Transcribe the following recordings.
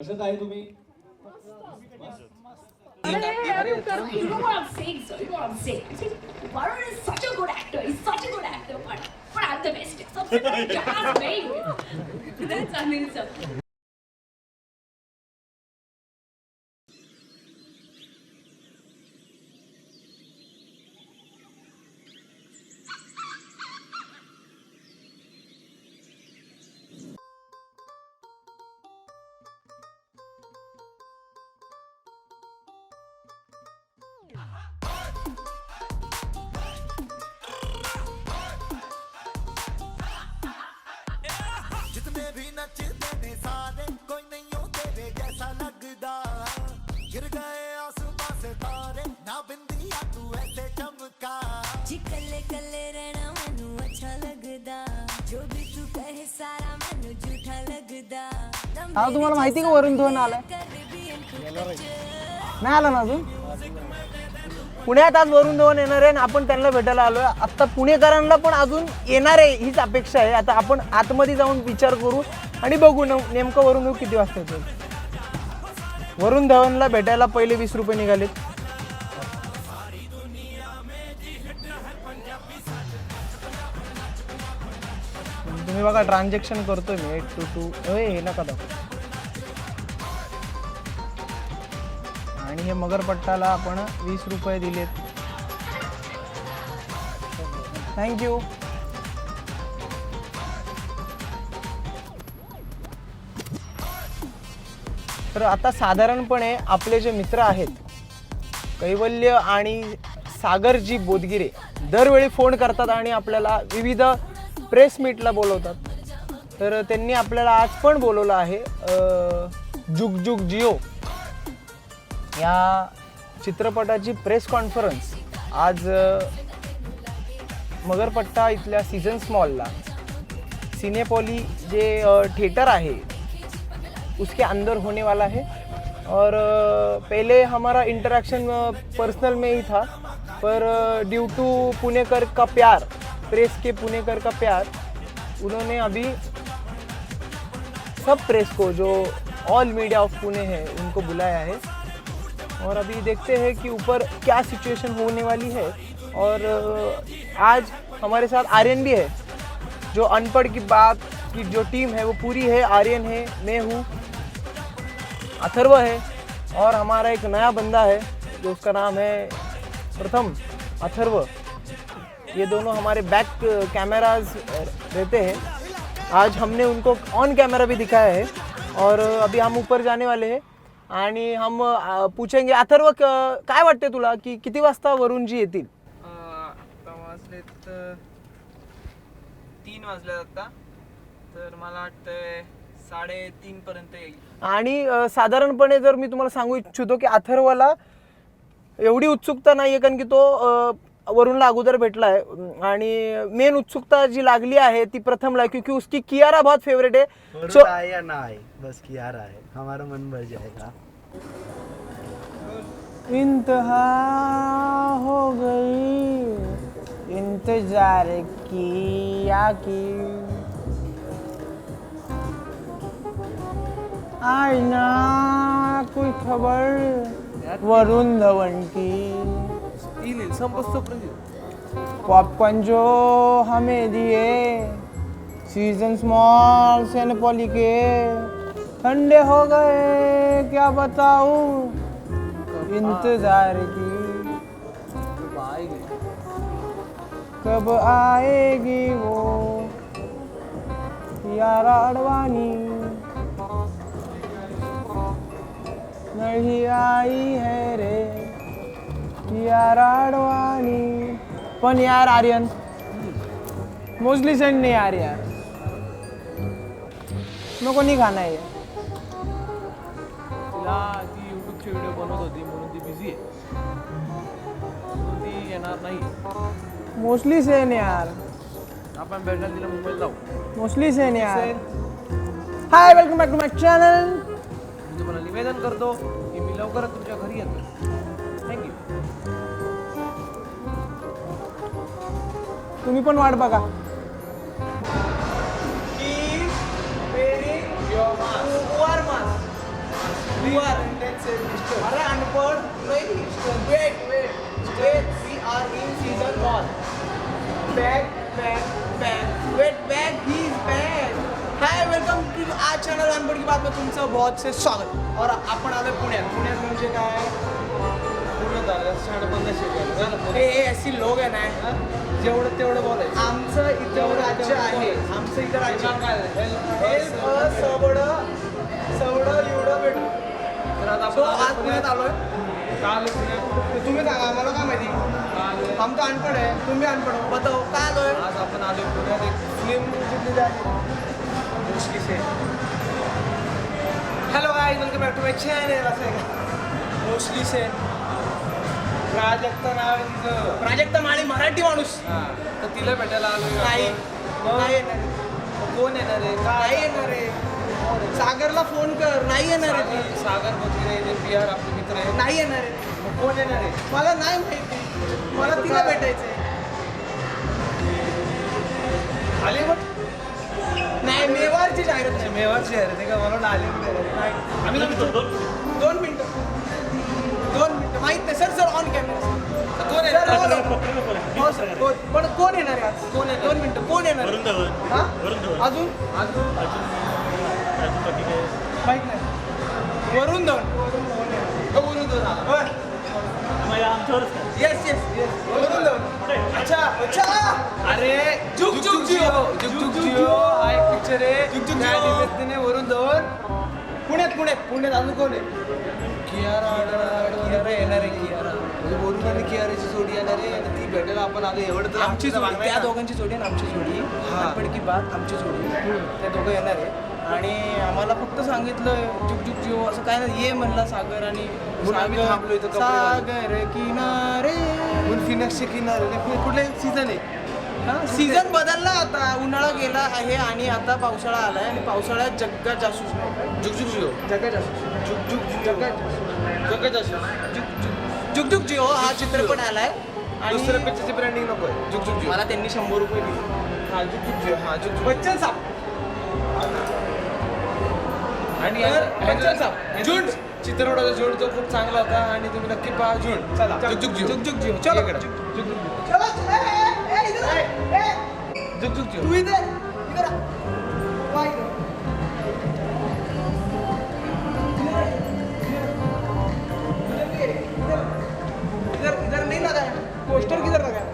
कशात आहे तुम्ही? You know what I'm saying, sir. You know what I'm saying. See, Varun is such a good actor. He's such a good actor, but I'm the best. Subsequently, Jahan's very good. That's amazing, sir. जितने भी नचते ने सारे कोई नहीं हो तेरे जैसा लगदा गिर गए आसमां से तारे ना बिंदिया तू ऐसे चमका जी कल्ले कल्ले रहना मैनू अच्छा लगदा जो भी तू कहे सारा मैनू झूठा लगदा हा तुम्हाला माहिती का वरुण धवन आलाय? नाही आला ना अजून. पुण्यात आज वरुण धवन येणार आहे आणि आपण त्यांना भेटायला आलोय. आता पुणेकरांना पण अजून येणार आहे हीच अपेक्षा आहे. आता आपण आतमध्ये जाऊन विचार करू आणि बघू नेमकं वरुण धवन किती वाजता येतो. वरुण धवनला भेटायला पहिले 20 रुपये निघालेत. तुम्ही बघा ट्रान्झॅक्शन करतोय मी 822 हे नका दाखव. आणि हे मगरपट्टाला आपण 20 रुपये दिलेत. थँक्यू. तर आता साधारणपणे आपले जे मित्र आहेत कैवल्य आणि सागरजी बोधगिरे दरवेळी फोन करतात आणि आपल्याला विविध प्रेस मीटला बोलवतात. तर त्यांनी आपल्याला आज पण बोलवलं आहे जुग जुग जिओ या चित्रपटाची प्रेस कॉन्फरन्स आज मगरपट्टा इथल्या सीजन्स मॉलला सिनेपॉली जे थिएटर है उसके अंदर होने वाला है. और पहले हमारा इंटरेक्शन पर्सनल में ही था, पर ड्यू टू पुणेकर का प्यार, प्रेस के पुणेकर का प्यार, उन्होंने अभी सब प्रेस को जो ऑल मीडिया ऑफ पुणे है उनको बुलाया है. और अभी देखते हैं कि ऊपर क्या सिचुएशन होने वाली है. और आज हमारे साथ आर्यन भी है. जो अनपढ़ की बात की जो टीम है वो पूरी है. आर्यन है, मैं हूँ, अथर्व है और हमारा एक नया बंदा है जो उसका नाम है प्रथम अथर्व. ये दोनों हमारे बैक कैमराज रहते हैं. आज हमने उनको ऑन कैमरा भी दिखाया है. और अभी हम ऊपर जाने वाले हैं आणि हम पूछेंगे अथर्व काय वाटते तुला की किती वाजता वरुणजी येतील? आता वाजलेत 3 वाजले आता, तर मला वाटतंय 3:30 पर्यंत येईल. आणि साधारणपणे जर मी तुम्हाला सांगू इच्छितो की अथर्वला एवढी उत्सुकता नाही आहे, कारण की तो वरुणला अगोदर भेटला आहे आणि मेन उत्सुकता जी लागली आहे ती प्रथमला आहे, क्योंकि उसकी कियारा बहुत फेवरेट है. सो आए या ना आए, बस कियारा है, हमारा मन भर जाएगा. इंतहा हो गई इंतजार किया की आई ना कोई खबर वरुण धवन की. पॉपकॉर्न जो हमें दिए सीजन स्मॉल सिनेपॉली के ठंडे हो गए, क्या बताऊं इंतजार की. कब आएगी वो यारा अडवाणी, नहीं आई है रे यारा अडवाणी. पण यार आर्यन मोस्टली सेंड नहीं आ रही यार, मेरे को नहीं खाना है. तिला ती यूट्यूबची व्हिडिओ बनवत होती म्हणून ती बिझी आहे, म्हणून ती येणार नाही. मोस्टली सेंड यार, आपण भेटायला तिला मुंबईत जाऊ. मोस्टली सेंड यार. Hi, welcome back to my channel. मी तुम्हाला निवेदन करतो की मी लवकरच तुमच्या घरी येतो. थँक्यू. तुम्ही पण वाट बघा. Wearing your mask. You are अरे अनपढ़ नहीं. Wait. We are in season 1. Back. Wait, he is back. Hi welcome to आज चॅनल अनपढ़ की बात में तुमचं बहुत से स्वागत. और आपण आलोय पुण्यात म्हणजे काय पूर्ण झालं शाळेबंद शिकायला हे अशी लोक आहे ना जेवढं तेवढं बोलायचं. आमचं इथं राज्य आहे आमचं इथं राज्य सवडं एवढं भेटू. तर आता So, आज पुण्यात आलोय. काल तुम्ही सांगा आम्हाला काय माहिती हम तो अनपढ़ आहे तुम्ही अनपढ़ हो बताओ काय आलोय. आज आपण आलो पुण्यात एक फिल्म जितली झाली मुश्किल से. Hello guys welcome back to my channel. असं आहे का मोस्टली से प्राजक्ता नाव आहे तिचं. प्राजक्ता माळी मराठी माणूस हा तर तिला भेटायला आलो नाही नाही येणार कोण येणार आहे नाही येणार आहे. सागरला फोन कर नाही येणार आहे ती. सागर बोथरे ते PR आपले मित्र आहे. नाही येणार आहे. मग कोण येणार आहे? मला नाही माहिती मला तिला भेटायचंय. आलिबाग नाही मेवारची जाहिरात नाही. मेवाची आहे रे ते का मला वाटलं आलिबाग नाही. आम्ही जातो. 2 मिनिटं माहित नाही सर ऑन कॅमेरा. कोण येणार? हो सर पण कोण येणार आहे आज. कोण आहे 2 मिनिटं कोण येणार आहे? हा अजून माहित नाही. वरुण धवन येस वरुण धवन. अच्छा अरे जुग जिओ हा एक पिक्चर आहे. त्या निमित्ताने वरुण धवन पुण्यात अजून कोण आहे. कियारा येणार आहे. कियारा म्हणजे वरुण आणि कियाराची जोडी येणार आहे आणि ती भेटायला आपण आलो. एवढं तर आमची जोडी वागणार त्या ना. दोघांची जोडी आणि आमची जोडी अनपढ़ की बात आमची जोडी त्या दोघं येणार आहे. आणि आम्हाला फक्त सांगितलं जुग जिओ असं काय नाही. ये म्हणला सागर आणि म्हणून आम्ही थांबलो इथं कपडे घालून. सागर किनारे म्हणून फिनिक्सचे किनारे कुठले सीझन आहे. सीझन बदलला आता. उन्हाळा गेला आहे आणि आता पावसाळा आलाय आणि पावसाळ्यात जग्गा जासूस नाही जुग जिओ जग्गा जासूस जुग जिओ हा चित्रपट आलाय. आणि दुसऱ्या पिक्चरची ब्रँडिंग नको आहे. जुग जिओ मला त्यांनी 100 रुपये दिले. हा जुग जिओ हा जुग बच्चन साहेब आणि बच्चन साहेब झुंड चित्रपटाचा झुंड तो खूप चांगला होता आणि तुम्ही नक्की पहा झुंड. चला जुग जिओ चलो इकडं. चलो जुग जिओ तू इधर आ. वा इधर. इधर नहीं लगा है पोस्टर किधर लगा है.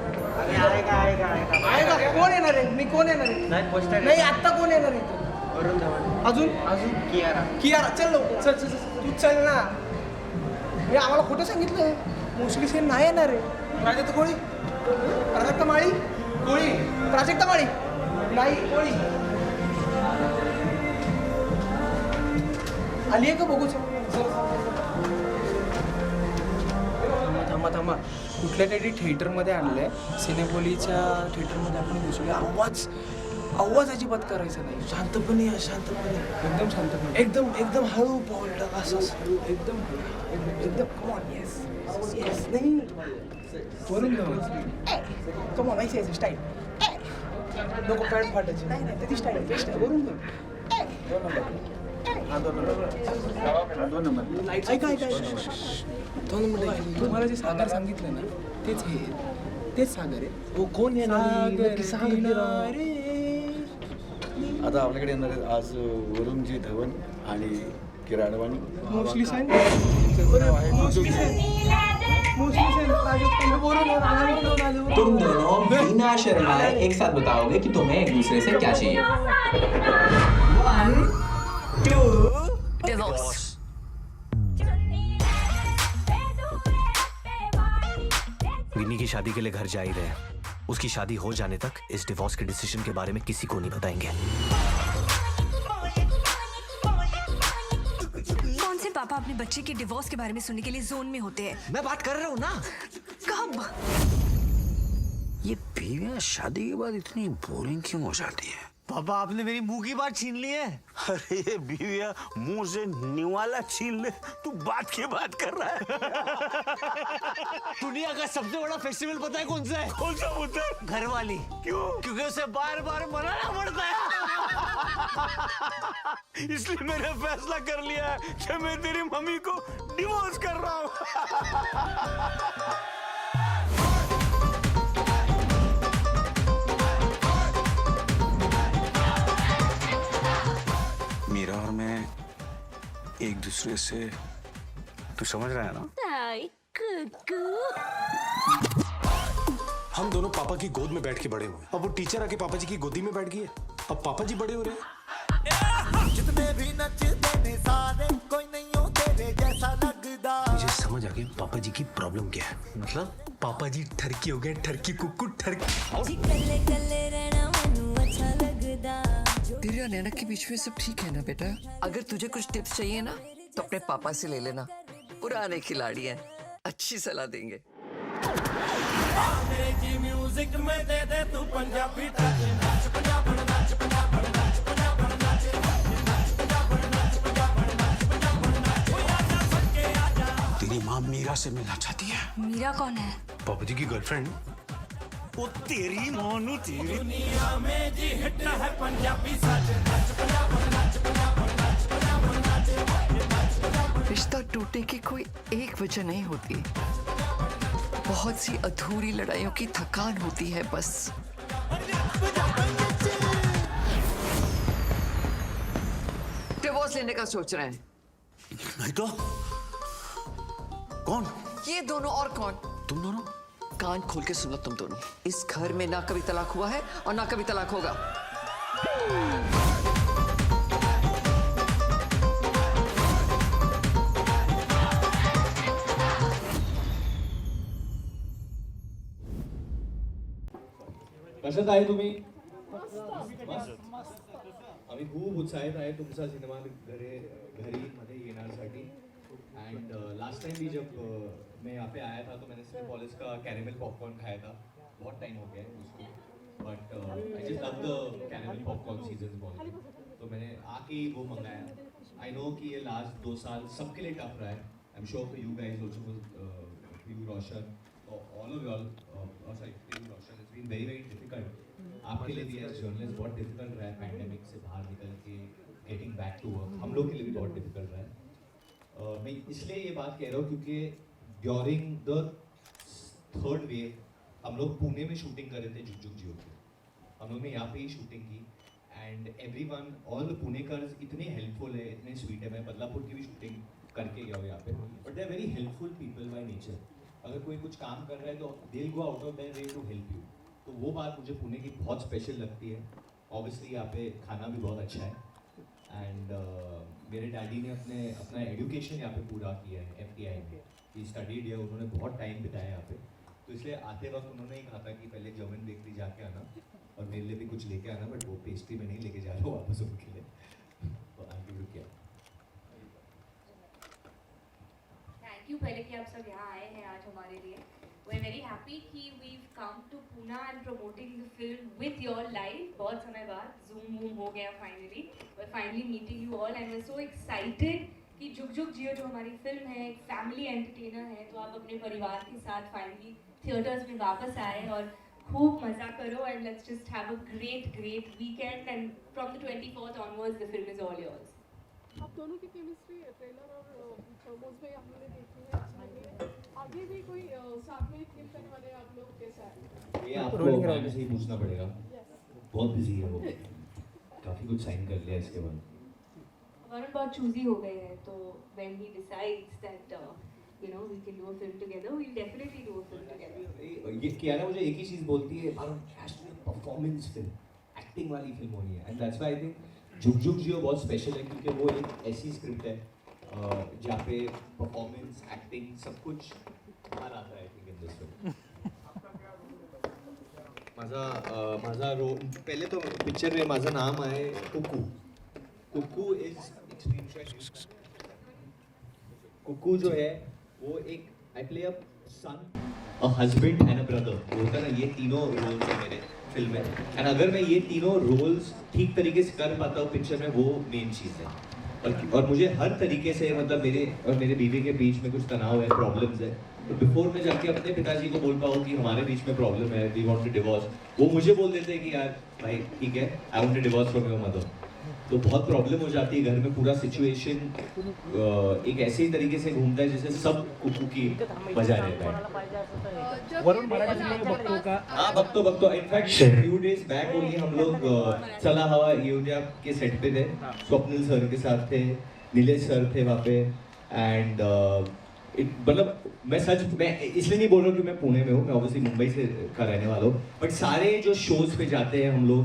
आएगा कोण येणार आहे. मी कोण येणार आहे. नाही पोस्टर नाही आत्ता कोण येणार आहे इथं. वरुण धवन अजून कियारा चल लवकर चल तू चल ना. मी आम्हाला खोटं सांगितलं. मोस्टली सेन नाही येणार आहे. प्राजक्ता कोळी प्राजक्ता माळी नाही कोळी आली आहे का बघू. थांबा कुठल्या तरी थिएटरमध्ये आणलंय. सिनेपोलीच्या थिएटरमध्ये आपण बसूया. आवाज अजिबात करायचा नाही. शांतपणे एकदम शांतपणे एकदम हळू पाऊल टाका. असं एकदम कम ऑन. येस नाही वरुण धवन कम ऑन ऐसे स्टाईल नको पॅन्ट फाटायची नाही त्याची स्टाईल वरुण धवन. दोन नंबर तुम्हाला जे सागर सांगितलं ना तेच सागर आहे. हो कोण येणार सागर आता आपल्याकडे येणार आहेत आज वरुणजी धवन आणि किरा अडवाणी. मोस्टली सेन तुम दोनों बिना शर्माए एक साथ बताओगे कि तुम्हें एक दूसरे से क्या चाहिए. 1 2 डिवोर्स. विन्नी की शादी के लिए घर जा ही रहे हैं. उसकी शादी हो जाने तक इस डिवोर्स के डिसीजन के बारे में किसी को नहीं बताएंगे. कौन से पापा अपने बच्चे के डिवोर्स के बारे में सुनने के लिए जोन में होते हैं. मैं बात कर रहा हूँ ना. कब. ये बीवियां शादी के बाद इतनी बोरिंग क्यों हो जाती है. पापा आपने मेरी मुंह की बात छीन ली है. अरे ये बीविया मुंह से निवाला छीन ले. तू बात की बात कर रहा है. दुनिया का सबसे बड़ा फेस्टिवल पता है कौन सा है. कौन सा होता है. घरवाली. क्यों. क्योंकि उसे बार बार मनाना पड़ता है. इसलिए मैंने फैसला कर लिया है कि मैं तेरी मम्मी को डिवोर्स कर रहा हूँ। मीरा और मैं एक दूसरे से, तू समझ रहा है ना? हम दोनों पापा की गोद में बैठ के बड़े हुए। अब वो टीचर आके पापा जी की गोदी में बैठ गई है। अब पापा जी बड़े हो रहे हैं। जितने भी नचते ने सारे कोई नहीं हो तेरे जैसा लगदा। मुझे समझ आ गया पापा जी की प्रॉब्लम क्या है। मतलब पापा जी ठरकी हो गए, ठरकी कुक्कू ठरकी। कल्ले कल्ले रहना मनु अच्छा लगदा। तेरे और नैना के बीच में सब ठीक है ना बेटा? अगर तुझे कुछ टिप्स चाहिए ना तो अपने पापा से ले लेना, पुराने खिलाड़ी हैं, अच्छी सलाह देंगे। अंग्रेजी म्यूजिक में दे दे तू पंजाबी टच, नाच पंजाब नाच पंजाब नाच पंजाब नाच तेरी माँ मीरा से मिलना चाहती है। मीरा कौन है? पापा जी की गर्लफ्रेंड। वो तेरी मानू तेरी दुनिया में जी हिट है पंजाबी सच, नाच पंजाब नाच पंजाब नाच पंजाब नाच। रिश्ता टूटने की कोई एक वजह नहीं होती, बहुत सी अधूरी लड़ाइयों की थकान होती है बस। डिवोर्स लेने का सोच रहे हैं? नहीं तो कौन? ये दोनों और कौन? तुम दोनों। कान खोल के सुनो तुम दोनों, इस घर में ना कभी तलाक हुआ है और ना कभी तलाक होगा। कशात आहे तुम्ही? आम्ही खूप उत्साहित आहे तुमचा सिनेमा घरी मध्ये येण्यासाठी। एंड लास्ट टाइम भी जब मैं यहाँ पे आया था तो मैंने सिनेपोलिस का कैरेमल पॉपकॉर्न खाया था। बहुत टाइम हो गया है उसको, but I just love the caramel popcorn season ball. तो मैंने आके ही वो मंगाया। आई नो कि ये लास्ट 2 साल सबके लिए टफ रहा है। I am sure for you guys also, you Roshan, all of you all, sorry you Roshan, it's been very very difficult. आपके लिए भी एज जर्नलिस्ट बहुत डिफिकल्ट रहा है पैंडेमिक से बाहर निकल के गेटिंग बैक टू वर्क। हम लोग के लिए भी बहुत डिफिकल्ट रहा है। मैं इसलिए ये बात कह रहा हूँ क्योंकि ड्यूरिंग द 3rd वेव हम लोग पुणे में शूटिंग कर रहे थे जुग जुग जियो की। हम लोग ने यहाँ पे ही शूटिंग की and everyone, all the Punekars इतने हेल्पफुल है, इतने स्वीट है। मैं बदलापुर की भी शूटिंग करके गया हूँ यहाँ पे, but they are very helpful people by nature. अगर कोई कुछ काम कर रहा है तो they will go out of their way to help you. तो वो बात मुझे पुणे की बहुत स्पेशल लगती है। ऑब्वियसली यहाँ पे खाना भी बहुत अच्छा है एंड मेरे डैडी ने अपना एजुकेशन यहाँ पे पूरा किया है FTI में। ही स्टडीड है, उन्होंने बहुत टाइम बिताया यहाँ पे। तो इसलिए आते वक्त उन्होंने ही कहा था कि पहले जर्मन बेकरी जाके आना और मेरे लिए भी कुछ लेके आना, बट वो पेस्ट्री में नहीं लेके जा रहा हूँ वापस उनके लिए। तो आगे रुक गया। थैंक यू पहले कि आप सब यहाँ आए हैं आज हमारे लिए। We're very happy कि we've come to Pune and promoting the film with your live. बहुत समय बाद Zoom हो गया finally. We're finally meeting you all and we're so excited कि जुग जुग जियो जो हमारी फिल्म है, एक फैमिली एंटरटेनर है, तो आप अपने परिवार के साथ फाइनली थिएटर्स में वापस आए और खूब मज़ा करो and let's just have a great weekend and from the 24th onwards the film is all yours. आप दोनों की केमिस्ट्री ट्रेलर और प्रोमोज में हम लोगों ने देखी है, अच्छा लगी है। आगे भी कोई साथ में फिल्म करने वाले आप लोग कैसा है? ये आपको मैम से ही पूछना पड़ेगा। बहुत बिजी है वो, काफ़ी कुछ साइन कर लिया इसके बाद। वरुण बहुत चूजी हो गए हैं, तो when he decides that you know we can do a film together, we'll definitely do a film together. ये कियारा मुझे एक ही चीज़ बोलती है, Varun has to be a performance film, acting वाली फिल्म होनी है। And that's why I think Jug Jug जियो बहुत स्पेशल है क्योंकि वो एक ऐसी स्क्रिप्ट है जहाँ पे परफॉर्मेंस, एक्टिंग सब कुछ बाहर आता है। I think in this film माझा रोल पहले तो पिक्चर में माझं नाम आहे कुकू। Kuku is extreme. कुकू जो है वो एक I play a son, a husband and a brother. होता है ना, ये तीनों रोल्स है मेरे फिल्म में। एंड अगर मैं ये तीनों रोल्स ठीक तरीके से कर पाता हूँ पिक्चर में, वो मेन चीज़ है। और मुझे हर तरीके से मतलब मेरे और मेरे बीवी के बीच में कुछ तनाव है, प्रॉब्लम्स है, तो बिफोर मैं जाके अपने पिताजी को बोल पाऊँ कि हमारे बीच में प्रॉब्लम है, वी वांट टू डिवोर्स, वो मुझे बोल देते हैं कि यार भाई ठीक है, I want to divorce from your mother. तो बहुत प्रॉब्लम हो जाती है घर में। पूरा सिचुएशन एक ऐसे ही तरीके से घूमता है जैसे सब कुकू की बजा रहता है। वरुण भक्तों का भक्तो in fact few days back only हम लोग चला हवा अयोध्या के सेट पे थे। स्वप्निल सर के साथ थे, नीलेश सर थे वहाँ पे। एंड मतलब मैं इसलिए नहीं बोल रहा हूँ कि मैं पुणे में हूँ, मैं ऑब्वियसली मुंबई से का रहने वाला हूँ, बट सारे जो शोज पे जाते हैं हम लोग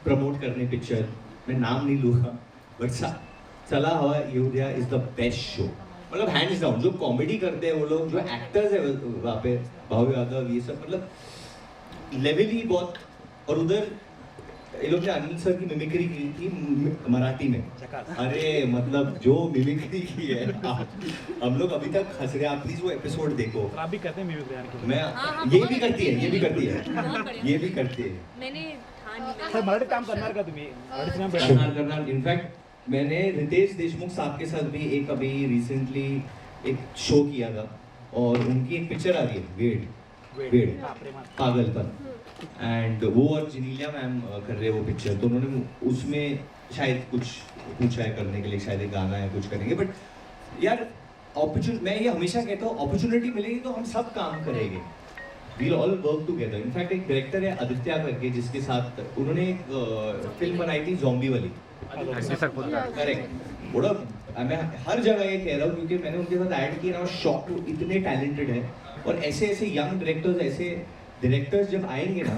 प्रमोट करने पिक्चर, मैं नाम नहीं लूँगा, बट चला हवा Ayodhya is the best show. मतलब हैंड्स डाउन जो कॉमेडी करते हैं वो लोग, जो एक्टर्स है वहाँ पे, भाव यादव, ये सब, मतलब लेवल ही बहुत। और उधर ये लोग ने अनिल सर की मिमिक्री की थी मराठी में, अरे मतलब जो मिमिक्री की है हम लोग अभी तक हंस रहे हैं। आप प्लीज वो एपिसोड देखो। आप भी करते हैं मिमिक्री? मैं ये भी करती है, ये भी करती है, ये भी करती है। मैंने सर मराठी काम करणार का तुम्ही? करणार इनफैक्ट मैंने रितेश देशमुख साहब के साथ भी एक अभी रिसेंटली एक शो किया था, और उनकी एक पिक्चर आ रही है वेड पागलपन, एंड वो और जिनीलिया मैम कर रहे हैं वो पिक्चर। तो उन्होंने उसमें शायद कुछ पूछा है करने के लिए, शायद एक गाना है कुछ करेंगे। बट यार मैं ये हमेशा कहता हूँ, अपॉर्चुनिटी मिलेगी तो हम सब काम करेंगे, we'll all work together। In fact एक डायरेक्टर है आदित्य करके, जिसके साथ उन्होंने एक फिल्म बनाई थी ज़ॉम्बी वाली, करेक्ट। बड़ा मैं हर जगह ये कह रहा हूँ क्योंकि मैंने उनके साथ ऐड किया ना, शॉक, इतने टैलेंटेड है। और ऐसे ऐसे यंग डायरेक्टर्स, ऐसे डायरेक्टर्स जब आएंगे ना,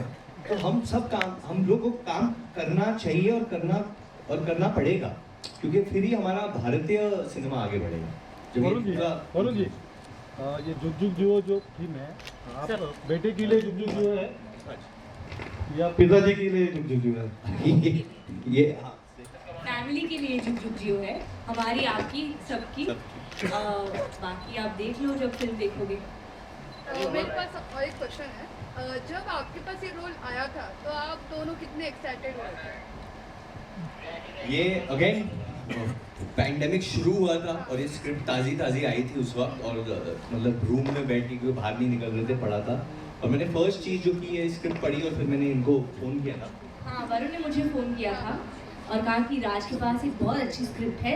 तो हम लोग को काम करना चाहिए और करना पड़ेगा, क्योंकि फिर ही हमारा भारतीय सिनेमा आगे बढ़ेगा। वरुण जी, ये जुग जुग जियो जो फिल्म है, आप बेटे के लिए जुग जुग जियो है या पिताजी के लिए जुग जुग जियो है? ये फैमिली के लिए जुग जुग जियो है, हमारी, आपकी, सबकी। बाकी आप देख लो जब फिल्म देखोगे। मेरे पास और एक क्वेश्चन है, जब आपके पास ये रोल आया था तो आप दोनों कितने एक्साइटेड हुए थे? ये अगेन पैंडेमिक शुरू हुआ था और ये स्क्रिप्ट ताज़ी आई थी उस वक्त, और मतलब रूम में बैठ के बाहर नहीं निकल रहे थे, पढ़ा था। और मैंने फर्स्ट चीज़ जो की है स्क्रिप्ट पढ़ी, और फिर मैंने इनको फ़ोन किया था। हाँ, वरुण ने मुझे फ़ोन किया था और कहा कि राज के पास एक बहुत अच्छी स्क्रिप्ट है,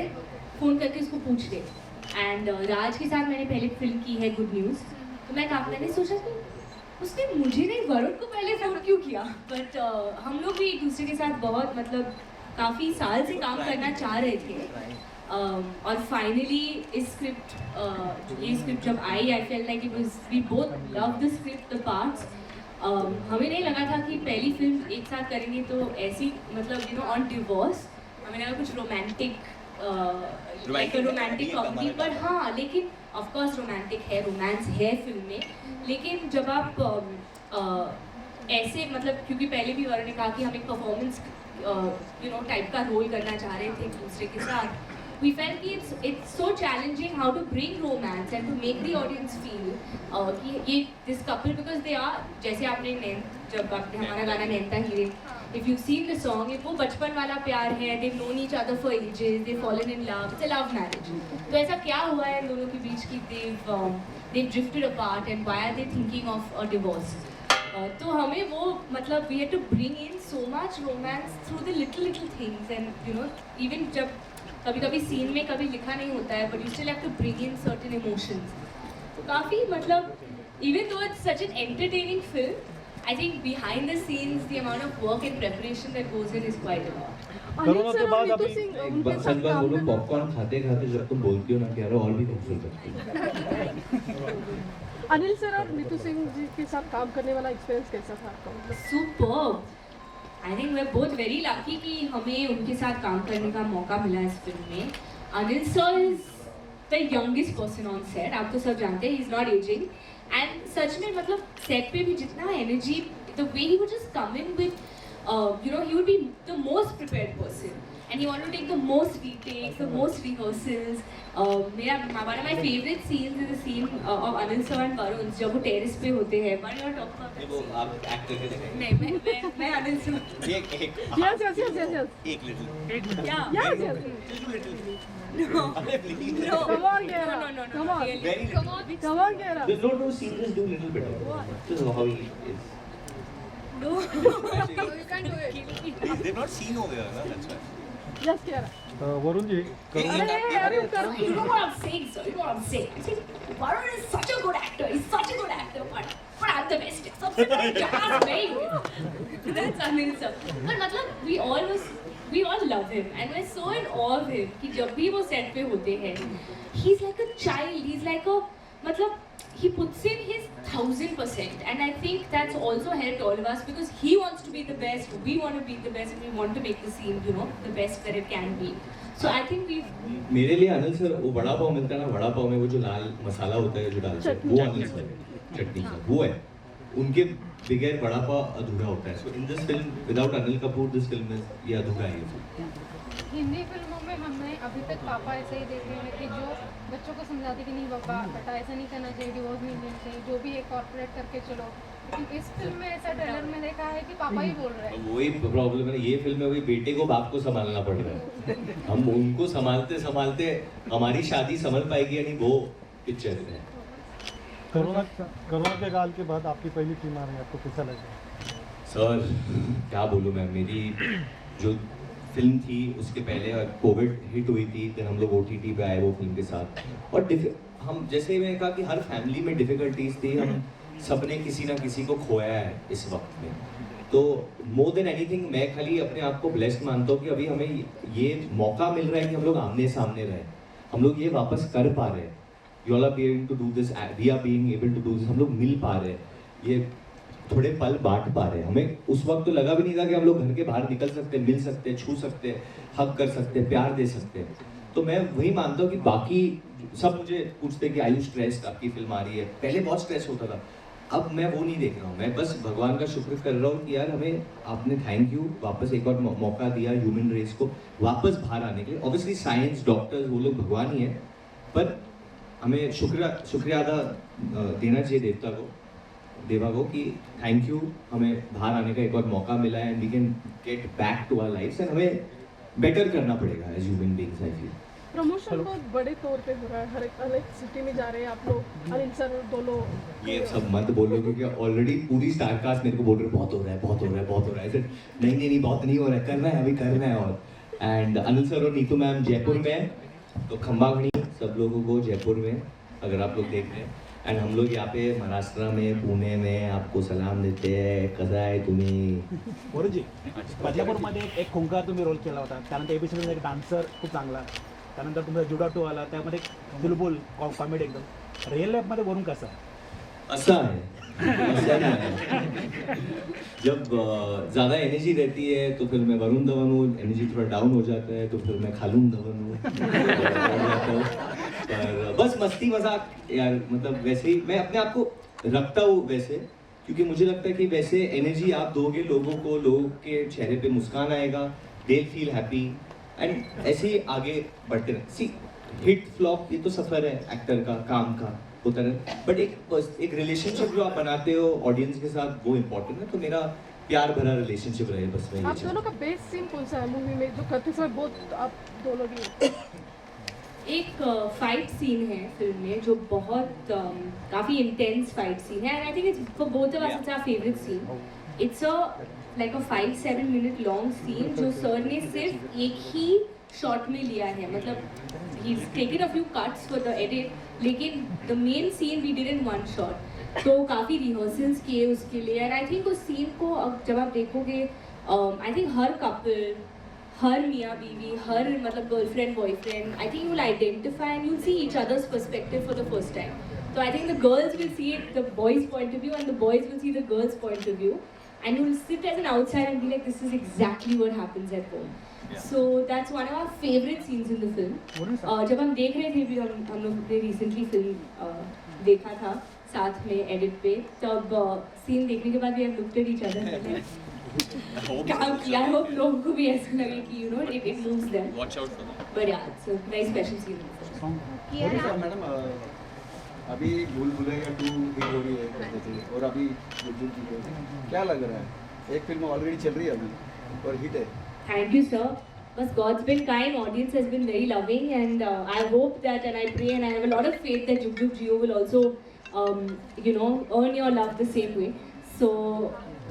फ़ोन करके उसको पूछ ले। एंड राज के साथ मैंने पहले फिल्म की है गुड न्यूज़, तो मैंने सोचा कि उसने मुझे नहीं वरुण को पहले फ़ोन क्यों किया। बट हम लोग भी एक दूसरे के साथ बहुत मतलब काफ़ी साल से काम करना चाह रहे थे। और फाइनली ये स्क्रिप्ट जब आई, I felt like it was, we both love the script, the parts. हमें नहीं लगा था कि पहली फिल्म एक साथ करेंगे तो ऐसी, मतलब यू नो ऑन डिवोर्स, हमें लगा कुछ रोमांटिक कॉमेडी, पर हाँ, लेकिन ऑफ कोर्स रोमांटिक है, रोमांस है फिल्म में। लेकिन जब आप ऐसे, मतलब क्योंकि पहले भी वरुण ने कहा कि हम एक परफॉर्मेंस टाइप का रोल करना चाह रहे थे एक दूसरे के साथ, we felt कि it's so challenging how to bring romance and to make the audience feel कि ये this couple, because they are, जैसे आपने जब आपने हमारा गाना नैनता हीरे, if you've seen the song, वो बचपन वाला प्यार है, they've known each other for ages, they've fallen in love, it's a love marriage। तो ऐसा क्या हुआ है इन दोनों के बीच कि they've drifted apart and why are they thinking of a divorce? तो हमें वो, मतलब we had to bring in so much romance through the little things, and you know, even जब कभी सीन में कभी लिखा नहीं होता है, but you still have to bring in certain emotions। तो काफ़ी, मतलब even though it's such an entertaining film, I think behind the scenes the amount of work and preparation that goes in is quite a lot। Corona के बाद अभी सच बात बोलो, popcorn खाते जब तुम बोलती हो ना कि यार और भी खूबसूरत लगती है। अनिल सर और नीतू सिंह जी के साथ काम करने वाला एक्सपीरियंस कैसा था आपका? Superb. I think we are both very lucky कि हमें उनके साथ काम करने का मौका मिला इस फिल्म में। Anil sir is the youngest person on set, आप तो सब जानते हैं, he is not ageing, and such में मतलब सेट पे भी जितना energy, the way he would just come in with, you know, he would be the most prepared person and he wanted to take the most retakes, the most rehearsals। one of my favorite scenes is the scene of Anil sir and Varun जब वो terrace पे होते हैं। Why not talk about that? वो आप act करके दिखाएंगे। नहीं, मैं Anil sir। एक Yes। एक little. Yes। No। No। Come on, Gera। No। Come on। Very little। Come on, Gera। There's no scene, just do little bit of it. This is how he is. No। You can do it। They've not seen over here, na? That's why. Yes क्या Varun ji You know what I'm saying, sir. You know what I'm saying. See, Varun is such a good actor. He's such a good actor. But I'm the best. सबसे बड़ा जहाज मैं ही हूँ. That's Anil sir. पर मतलब we all love him and we're so in awe of him कि जब भी वो set पे होते हैं, he's like a child. He's like a मतलब he puts in his 1000% and I think that's also helped all of us because he wants to be the best, we want to be the best and we want to make the scene, you know, the best that it can be. So I think we've मेरे लिए Anil sir वो वड़ा पाव मिलता है ना, वड़ा पाव में वो जो लाल मसाला होता है जो डालते हैं वो अनिल सर है, चटनी का वो है, उनके बगैर वड़ा पाव अधूरा होता है. So in this film without Anil Kapoor this film is ये अधूरा है. हिंदी फिल्मों में हमने अभी तक पापा ऐसे ही देखे हैं कि जो बच्चों को समझाते कि नहीं पापा बेटा ऐसा नहीं करना चाहिए, डिवोर्स नहीं देना चाहिए, जो भी है कॉर्पोरेट करके चलो. लेकिन इस फिल्म में ऐसा ट्रेलर में देखा है कि पापा ही बोल रहे हैं. वही प्रॉब्लम है, ये फिल्म में वही बेटे को बाप को संभालना पड़ रहा है. हम उनको संभालते संभालते हमारी शादी संभल पाएगी या नहीं वो पिक्चर में. कोरोना के काल के बाद आपकी पहली फिल्म आ रही है, आपको कैसा लगा? सर क्या बोलूँ मैं, मेरी जो फिल्म थी उसके पहले कोविड हिट हुई थी, फिर हम लोग OTT पे आए वो फिल्म के साथ. और हम जैसे मैंने कहा कि हर फैमिली में डिफ़िकल्टीज थी, हम सबने किसी ना किसी को खोया है इस वक्त में. तो मोर देन एनीथिंग मैं खाली अपने आप को ब्लेस्ड मानता हूँ कि अभी हमें ये मौका मिल रहा है कि हम लोग आमने सामने रहें, हम लोग ये वापस कर पा रहे हैं. You all are being to do this, we are being able to do this. हम लोग मिल पा रहे हैं, ये थोड़े पल बांट पा रहे हैं. हमें उस वक्त तो लगा भी नहीं था कि हम लोग घर के बाहर निकल सकते हैं, मिल सकते हैं, छू सकते हैं, हक कर सकते हैं, प्यार दे सकते हैं. तो मैं वही मानता हूँ कि बाकी सब मुझे पूछते हैं कि आयु स्ट्रेस, आपकी फिल्म आ रही है. पहले बहुत स्ट्रेस होता था, अब मैं वो नहीं देख रहा हूँ. मैं बस भगवान का शुक्र कर रहा हूँ कि यार हमें आपने थैंक यू वापस एक और मौका दिया ह्यूमन रेस को वापस बाहर आने के लिए. ऑब्वियसली साइंस डॉक्टर्स वो लोग भगवान ही हैं, पर हमें शुक्रिया अदा देना चाहिए देवा को कि थैंक यू हमें बाहर आने का एक और मौका मिला है and we can get back to our lifes and हमें बेटर करना पड़ेगा as human beings. I feel promotion बहुत बड़े तौर पे हो रहा है, हर एक अलग सिटी में जा रहे हैं आप लोग. अनिल सर दोनों ये सब मत बोलो क्योंकि ऑलरेडी पूरी स्टार कास्ट मेरे को बोल रहे बहुत हो रहा है, बहुत हो रहा है, बहुत हो रहा है. नहीं बहुत नहीं हो रहा है, करना है, अभी करना है. और एंड अनिल सर और नीतू मैम जयपुर में, तो खंबा घड़ी सब लोगों को जयपुर में अगर आप लोग देख रहे हैं. एंड हम लोग यहाँ पे महाराष्ट्र में पुणे में आपको सलाम देते हैं. कसा आहे तुम्ही? वरुणजी, बदलापूरमध्ये एक खुंकार तुम्ही रोल केला होता, त्यानंतर एपिसोडमध्ये एक डान्सर खूप चांगला, त्यानंतर तुमचा जुडा 2 आला, त्यामध्ये बुलबुल कॉमेडी एकदम. रिअल लाईफमध्ये वरून कसा ऐसा है जब ज़्यादा एनर्जी रहती है तो फिर मैं वरुण धवन हूँ, एनर्जी थोड़ा डाउन हो जाता है तो फिर मैं खालून धवन हूँ. पर बस मस्ती मजाक यार, मतलब वैसे ही मैं अपने आप को रखता हूँ वैसे, क्योंकि मुझे लगता है कि वैसे एनर्जी आप दोगे लोगों को, लोगों के चेहरे पे मुस्कान आएगा, दे फील हैप्पी एंड ऐसे ही आगे बढ़ते रहे. सी हिट फ्लॉप ये तो सफ़र है एक्टर का, काम का होता है, बट एक रिलेशनशिप जो आप बनाते हो ऑडियंस के साथ वो इम्पोर्टेंट है. तो मेरा प्यार भरा रिलेशनशिप रहे बस. मैं आप दोनों का बेस्ट सीन कौन सा है मूवी में जो करते समय बहुत आप दोनों भी? एक फाइट सीन है फिल्म में जो बहुत काफ़ी इंटेंस फाइट सीन है and I think it's for both of us it's our favourite scene. It's a like a 5-7 minute long scene जो सर ने सिर्फ एक ही शॉट में लिया है. मतलब he is taken a few cuts for the edit, लेकिन the main scene we did in one shot. तो काफ़ी रिहर्सल्स किए उसके लिए एंड आई थिंक उस सीन को अब जब आप देखोगे आई थिंक हर कपल, हर मियाँ बीवी, हर मतलब girlfriend boyfriend, I think you will identify and you will see each others perspective for the first time. So I think the girls will see it the boys' point of view and the boys will see the girls' point of view, and you will sit as an outsider and be like, this is exactly what happens at home. Yeah. So that's one of our favorite scenes in the film. जब हम देख रहे थे भी हम लोग ने recently film देखा था साथ में edit पे, तब scene देखने के बाद we have looked at each other. काम किया, I hope लोगों को भी ऐसा लगे कि you know it moves them. Watch out for that. But yeah, it's a very special scene. Madam अभी भूल भुलैया 2 हिट हो रही है और अभी बुलबुल की क्या लग रहा है? एक फिल्म ऑलरेडी चल रही है अभी और हिट है. Thank you, sir. But God's been kind, audience has been very loving, and I hope that, and I pray, and I have a lot of faith that Jug Jug Jio will also, you know, earn your love the same way. So,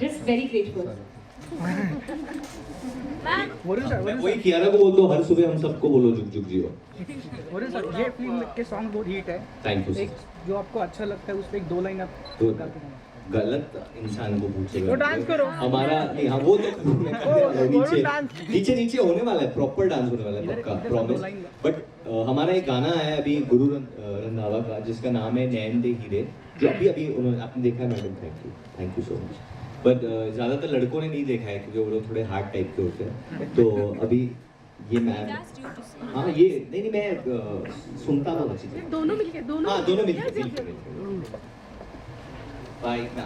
just very grateful. वही कियारा को बोल दो हर सुबह हम सबको बोलो जुग जुग जियो। Varun sir, ये फिल्म के सॉन्ग बहुत हिट है। थैंक यू एक जो आपको अच्छा लगता है उस पे एक 2 लाइन आप तो गलत इंसान को पूछ रहे वो डांस करो। हमारा नहीं, हाँ वो तो नीचे नीचे होने वाला है, प्रॉपर डांस होने वाला है पक्का, प्रॉमिस। बट हमारा एक गाना है अभी गुरु रंधावा का जिसका नाम है नैन दे हीरे, जो अभी अभी उन्होंने आपने देखा है madam, thank you so much. But ज़्यादातर लड़कों ने नहीं देखा है क्योंकि वो लोग थोड़े हार्ड टाइप के होते हैं, तो अभी ये मैम, हाँ ये नहीं मैं सुनता हूँ अच्छी तरह। दोनों मिलके हाँ दोनों मिलके बाय मैं आ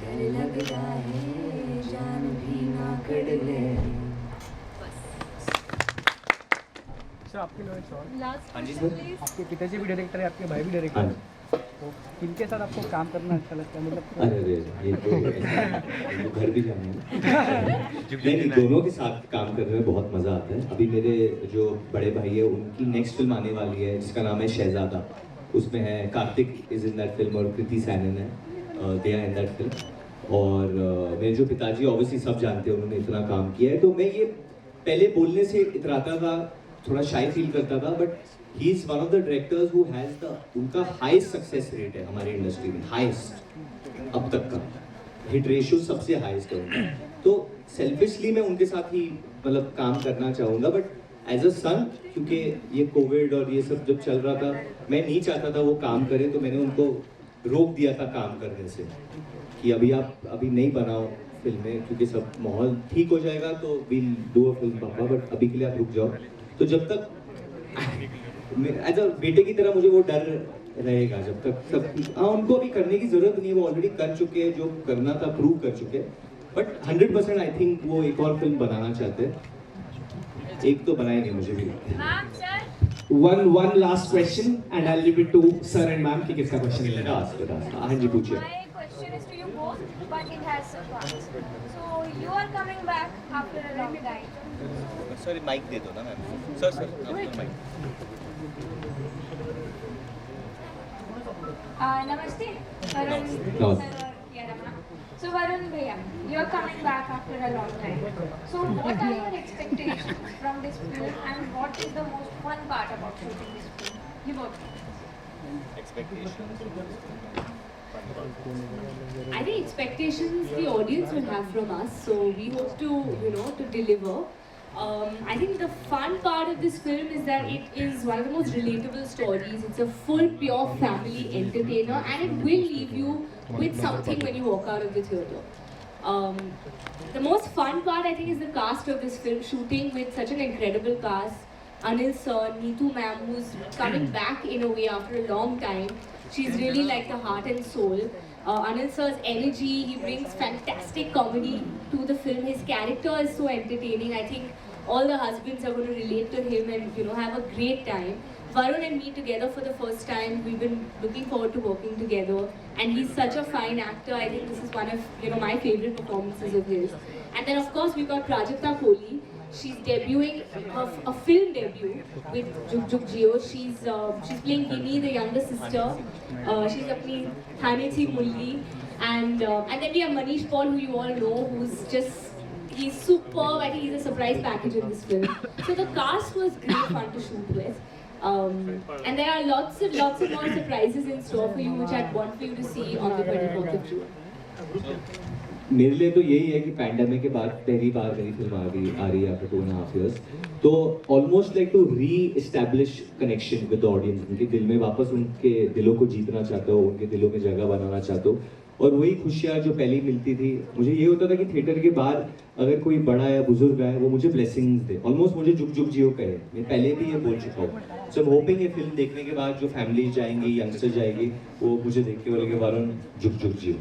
डर लगता है जान भी ना कड़ ले। आपके लिए एक सवाल। हाँ जी आपके पिताजी भी डायरेक्टर है, आपके भाई भी डायरेक्टर है, तो किनके साथ आपको काम करना अच्छा लगता है? मतलब अरे ये तो घर भी जाना है। नहीं, दोनों के साथ काम करने में बहुत मज़ा आता है। अभी मेरे जो बड़े भाई है उनकी नेक्स्ट फिल्म आने वाली है जिसका नाम है शहजादा, उसमें है Kartik is in that film और कृति सैनन है, they are in that film. और मेरे जो पिताजी ऑब्वियसली सब जानते हैं, उन्होंने इतना काम किया है, तो मैं ये पहले बोलने से इतराता था, थोड़ा शाई फील करता था, but he is one of the directors who has the, उनका हाईएस्ट सक्सेस रेट है हमारी इंडस्ट्री में, हाईएस्ट अब तक का हिट रेशियो सबसे हाईएस्ट है उनका। तो सेल्फिशली मैं उनके साथ ही मतलब काम करना चाहूँगा, बट एज अ सन क्योंकि ये कोविड और ये सब जब चल रहा था मैं नहीं चाहता था वो काम करें, तो मैंने उनको रोक दिया था काम करने से कि अभी आप अभी नहीं बनाओ फिल्में क्योंकि सब माहौल ठीक हो जाएगा तो विल डू अ फिल्म पापा, बट अभी के लिए आप रुक जाओ। तो जब तक एज अ बेटे की तरह मुझे वो डर रहेगा जब तक सब, हाँ उनको अभी करने की जरूरत नहीं है, वो ऑलरेडी कर चुके हैं जो करना था, प्रूव कर चुके हैं, बट 100% आई थिंक वो एक और फिल्म बनाना चाहते हैं, एक तो बनाएंगे मुझे भी लगता है। One last question and I'll leave it to sir and ma'am कि किसका question लेना है। हाँ जी पूछिए। My question is to you both, but it has some parts. So you are coming back after a long time. Sir mike दे दो ना ma'am. Sir mike. Namaste, Varun sir और Kiara ma'am. So Varun bhaiya, you are coming back after a long time. So what are your expectations from this film, and what is the most fun part about shooting this film? You both. Expectations. I think expectations the audience will have from us, so we hope to, to deliver. I think the fun part of this film is that it is one of the most relatable stories. It's a full, pure family entertainer, and it will leave you with something when you walk out of the theatre. The most fun part, I think, is the cast of this film, shooting with such an incredible cast. Anil sir, Neetu ma'am, who's coming back in a way after a long time. She's really like the heart and soul. Anil sir's energy, he brings fantastic comedy to the film. His character is so entertaining. I think all the husbands are going to relate to him and have a great time. Varun and me together for the first time. We've been looking forward to working together, and he's such a fine actor. I think this is one of my favorite performances of his. And then of course we've got Prajakta Kohli. She's debuting a film debut with Jug Jug Jio. She's playing Gini, the younger sister. She's playing Haneti Mulli, and then we have Manish Paul, who you all know, he's superb. I think he's a surprise package in this film. So the cast was great fun to shoot with. And there are lots and more surprises in store for you, which I'd want for you to see on the 24th of June. मेरे लिए तो यही है कि pandemic के बाद पहली बार मेरी फिल्म आ रही है आफ्टर 2.5 years, तो almost like to reestablish connection with the audience. उनके दिल में वापस उनके दिलों को जीतना चाहते हो, उनके दिलों में जगह बनाना चाहते हो, और वही खुशियाँ जो पहले मिलती थी। मुझे ये होता था कि थिएटर के बाहर अगर कोई बड़ा या बुजुर्ग आए वो मुझे ब्लेसिंग्स दे, ऑलमोस्ट मुझे जुग जुग जियो कहे। मैं पहले भी ये बोल चुका हूँ। सो होपिंग ये फिल्म देखने के बाद जो फैमिली जाएंगी, यंगस्टर जाएगी, वो मुझे देख के बोलेंगे वरुण जुग जुग जियो।